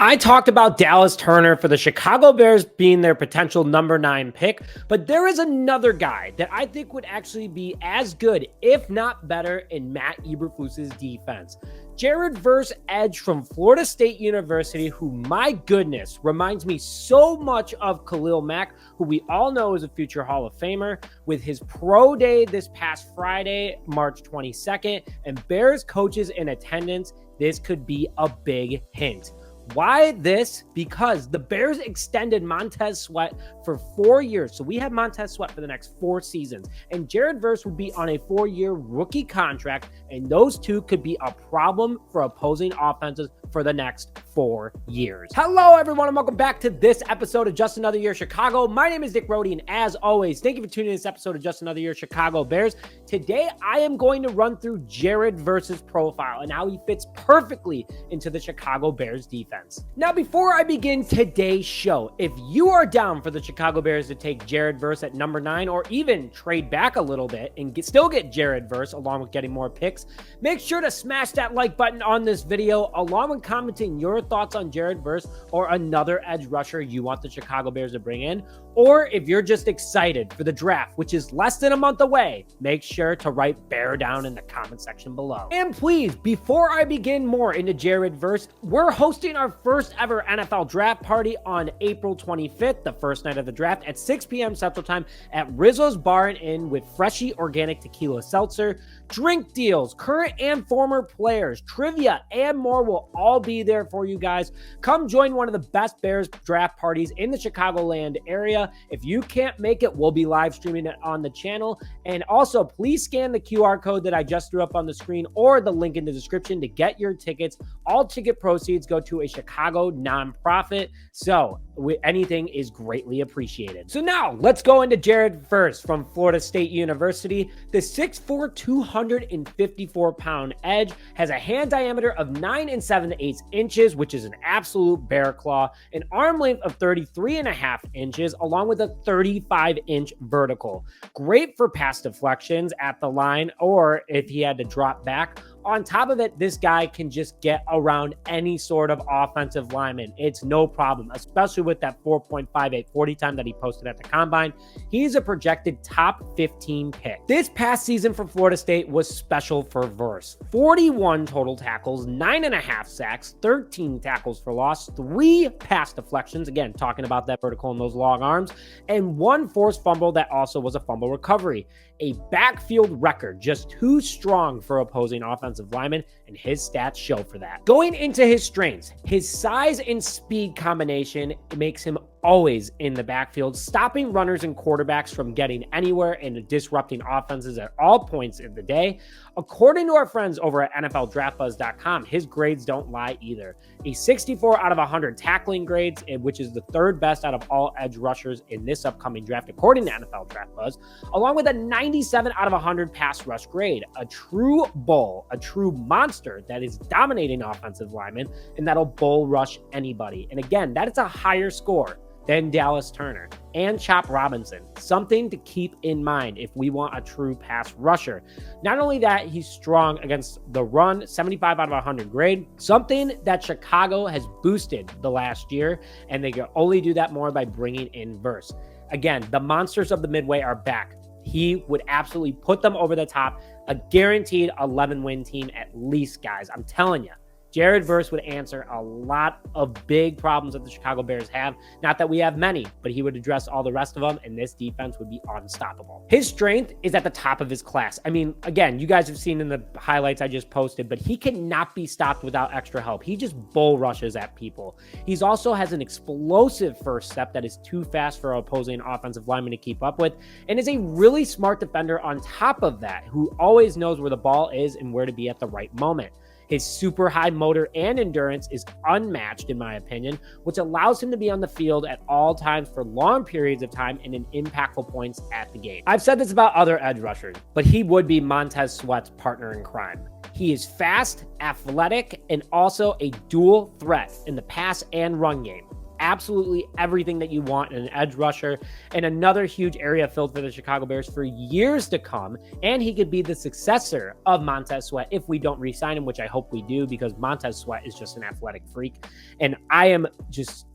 I talked about Dallas Turner for the Chicago Bears being their potential number 9 pick, but there is another guy that I think would actually be as good, if not better, in Matt Eberflus's defense. Jared Verse, edge from Florida State University, who, my goodness, reminds me so much of KHALIL MACK, who we all know is a future Hall of Famer, with his pro day this past Friday, March 22nd, and Bears coaches in attendance. This could be a big hint. Why this? Because the Bears extended Montez Sweat for 4 years. So we have Montez Sweat for the next 4 seasons. And Jared Verse would be on a 4-year rookie contract. And those two could be a problem for opposing offenses for the next 4 years. Hello, everyone, and welcome back to this episode of Just Another Year Chicago. My name is Nick Rohde, and as always, thank you for tuning in to this episode of Just Another Year Chicago Bears. Today, I am going to run through Jared Verse's profile and how he fits perfectly into the Chicago Bears defense. Now, before I begin today's show, if you are down for the Chicago Bears to take Jared Verse at number 9, or even trade back a little bit and still get Jared Verse along with getting more picks, make sure to smash that like button on this video, along with commenting your thoughts on Jared Verse or another edge rusher you want the Chicago Bears to bring in. Or if you're just excited for the draft, which is less than a month away, make sure to write bear down in the comment section below. And please, before I begin more into Jared Verse, we're hosting our first ever NFL draft party on April 25th, the first night of the draft, at 6 p.m. Central Time at Rizzo's Bar and Inn with Freshie Organic Tequila Seltzer. Drink deals, current and former players, trivia, and more will all be there for you guys. Come join one of the best Bears draft parties in the Chicagoland area. If you can't make it, we'll be live streaming it on the channel. And also, please scan the QR code that I just threw up on the screen or the link in the description to get your tickets. All ticket proceeds go to a Chicago nonprofit, so anything is greatly appreciated. So now, let's go into Jared Verse from Florida State University. The 6'4", 254-pound edge has a hand diameter of 9 7/8 inches, which is an absolute bear claw, an arm length of 33.5 inches, along with a 35-inch vertical. Great for pass deflections at the line, or if he had to drop back. On top of it, this guy can just get around any sort of offensive lineman. It's no problem, especially with that 4.58 40 time that he posted at the combine. He's a projected top 15 pick. This past season for Florida State was special for Verse. 41 total tackles, 9.5 sacks, 13 tackles for loss, 3 pass deflections, again, talking about that vertical and those long arms, and 1 forced fumble that also was a fumble recovery. A backfield record, just too strong for opposing offensive linemen, and his stats show for that. Going into his strengths, his size and speed combination makes him always in the backfield, stopping runners and quarterbacks from getting anywhere and disrupting offenses at all points of the day. According to our friends over at NFLDraftBuzz.com, his grades don't lie either. A 64 out of 100 tackling grades, which is the 3rd best out of all edge rushers in this upcoming draft, according to NFL Draft Buzz, along with a 97 out of 100 pass rush grade. A true bull, a true monster that is dominating offensive linemen and that'll bull rush anybody. And again, that is a higher score than Dallas Turner and Chop Robinson. Something to keep in mind if we want a true pass rusher. Not only that, he's strong against the run, 75 out of 100 grade, something that Chicago has boosted the last year, and they can only do that more by bringing in Verse. Again, the monsters of the Midway are back. He would absolutely put them over the top. A guaranteed 11-win team at least, guys. I'm telling you. Jared Verse would answer a lot of big problems that the Chicago Bears have. Not that we have many, but he would address all the rest of them, and this defense would be unstoppable. His strength is at the top of his class. I mean, again, you guys have seen in the highlights I just posted, but he cannot be stopped without extra help. He just bull rushes at people. He's also has an explosive first step that is too fast for opposing offensive linemen to keep up with, and is a really smart defender on top of that, who always knows where the ball is and where to be at the right moment. His super high motor and endurance is unmatched, in my opinion, which allows him to be on the field at all times for long periods of time and in impactful points at the game. I've said this about other edge rushers, but he would be Montez Sweat's partner in crime. He is fast, athletic, and also a dual threat in the pass and run game. absolutely everything that you want in an edge rusher and another huge area filled for the Chicago Bears for years to come. And he could be the successor of Montez Sweat if we don't re-sign him, which I hope we do, because Montez Sweat is just an athletic freak. And I am just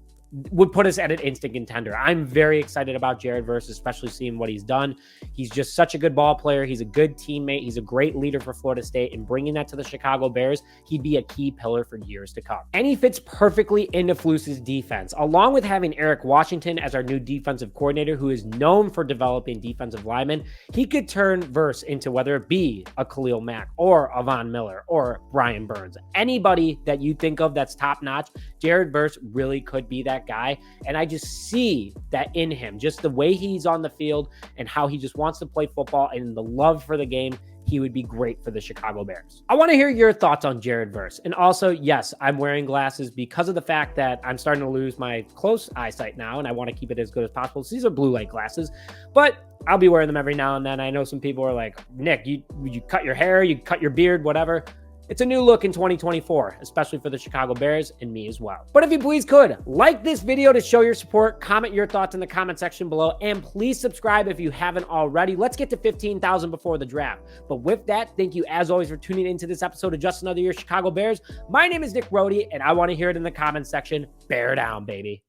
would put us at an instant contender. I'm very excited about Jared Verse, especially seeing what he's done. He's just such a good ball player. He's a good teammate. He's a great leader for Florida State, and bringing that to the Chicago Bears, he'd be a key pillar for years to come. And he fits perfectly into Flus's defense, along with having Eric Washington as our new defensive coordinator, who is known for developing defensive linemen. He could turn Verse into whether it be a KHALIL Mack or a Von Miller or Brian Burns. Anybody that you think of that's top-notch, Jared Verse really could be that guy. And I just see that in him, just the way he's on the field and how he just wants to play football and the love for the game. He would be great for the Chicago Bears. I want to hear your thoughts on Jared Verse. And also, yes, I'm wearing glasses because of the fact that I'm starting to lose my close eyesight now, and I want to keep it as good as possible. So these are blue light glasses, but I'll be wearing them every now and then. I know some people are like, Nick, you cut your hair, you cut your beard, whatever. It's a new look in 2024, especially for the Chicago Bears and me as well. But if you please could, like this video to show your support, comment your thoughts in the comment section below, and please subscribe if you haven't already. Let's get to 15,000 before the draft. But with that, thank you as always for tuning into this episode of Just Another Year Chicago Bears. My name is Nick Rohde, and I want to hear it in the comment section. Bear down, baby.